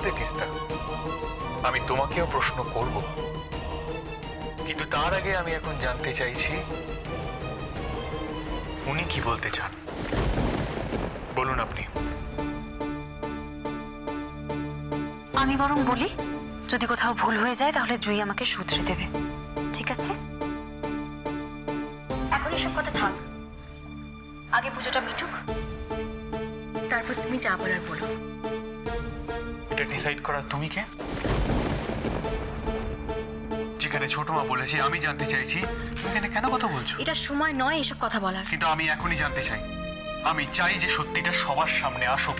দে তিস্তা, আমি তোমাকেও প্রশ্ন করব, কিন্তু তার আগে আমি এখন জানতে চাইছি উনি কি বলতে চান। বলুন আপনি। আমি বরং বলি, যদি কোথাও ভুল হয়ে যায় তাহলে জুই আমাকে শুধরে দেবে, ঠিক আছে? এখন এসব কথা থাক, আগে পুজোটা মিটুক, তারপর তুমি যা বলার বলো। এটা ডিসাইড করা তুমি কে? যেখানে ছোট মা বলেছে আমি জানতে চাইছি, এখানে কেন কথা বলছো? এটা সময় নয় এসব কথা বলার। কিন্তু আমি এখনই জানতে চাই, আমি চাই যে সত্যিটা সবার সামনে আসুক।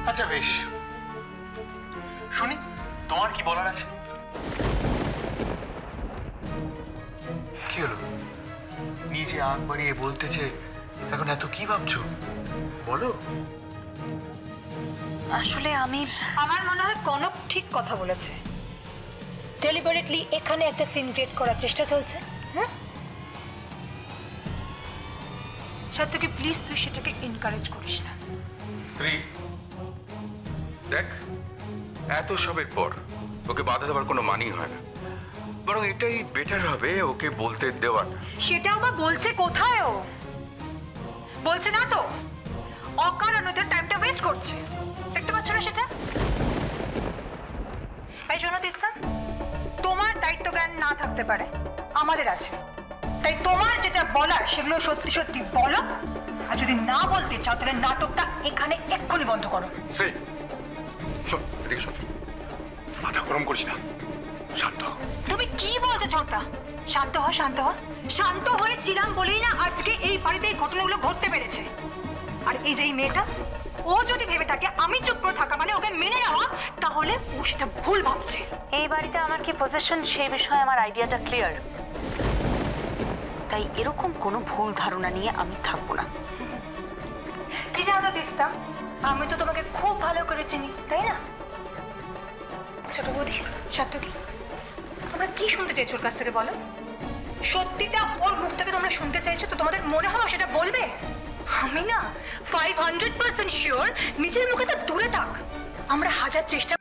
আচ্ছা বেশ, শুনি তোমার কি বলার আছে। কি হলো, নিজে আগ বাড়িয়ে বলতেছে, এখন এত কি ভাবছো বলো। আসলে আমার মনে হয় কনক ঠিক কথা বলেছে। ডেলিবারেটলি এখানে একটা সিন ক্রিয়েট করার চেষ্টা চলছে। হ্যাঁ সত্যি, প্লিজ তুই সেটাকে এনকারেজ করিস না। দেখ, এত সবের পর ওকে বাধা দেওয়ার কোনো মানেই হয় না, বরং এটাই বেটার হবে ওকে বলতে দেওয়ার। সেটাও বা বলছে কোথায়? ও বলছে না তো, অকারণে ওদের টাইমটা ওয়েস্ট করছে, দেখতে পাচ্ছ না সেটা? এই শোনো তিস্তা, তোমার দায়িত্ব জ্ঞান না থাকতে পারে, আমাদের আছে, তাই তোমার যেটা বলার সেগুলো সত্যি সত্যি বলো, আর যদি না বলতে চাও তাহলে নাটকটা এখানে এক্ষুনি বন্ধ করো। মাথা গরম করিস না, শান্ত হ। তুমি কি বলছো ছোটটা? শান্ত হ, শান্ত হ। শান্ত হয়েছিলাম বলেই না আজকে এই বাড়িতে এই ঘটনাগুলো ঘটতে পেরেছে। আর এই যে এই মেয়েটা, ও যদি ভেবে থাকে আমি চুপ করে থাকা মানে ওকে মেনে নেওয়া, তাহলে ও সেটা ভুল ভাবছে। এই বাড়িতে আমার কি পজিশন সেই বিষয়ে আমার আইডিয়াটা ক্লিয়ার, তাই এরকম কোনো ভুল ধারণা নিয়ে আমি থাকবো না। কি জানো তিস্তা, আমি তো তোমাকে খুব ভালো করে চিনি, তাই না? ছোট বৌদি, সত্য কি তোমরা কি শুনতে চাইছো ওর কাছ থেকে বলো? সত্যিটা ওর মুখ থেকে তোমরা শুনতে চাইছো তো তোমাদের মনে হয় সেটা বলবে? আমি না 500% শিওর, নিজের মুখে তো দূরে থাক, আমরা হাজার চেষ্টা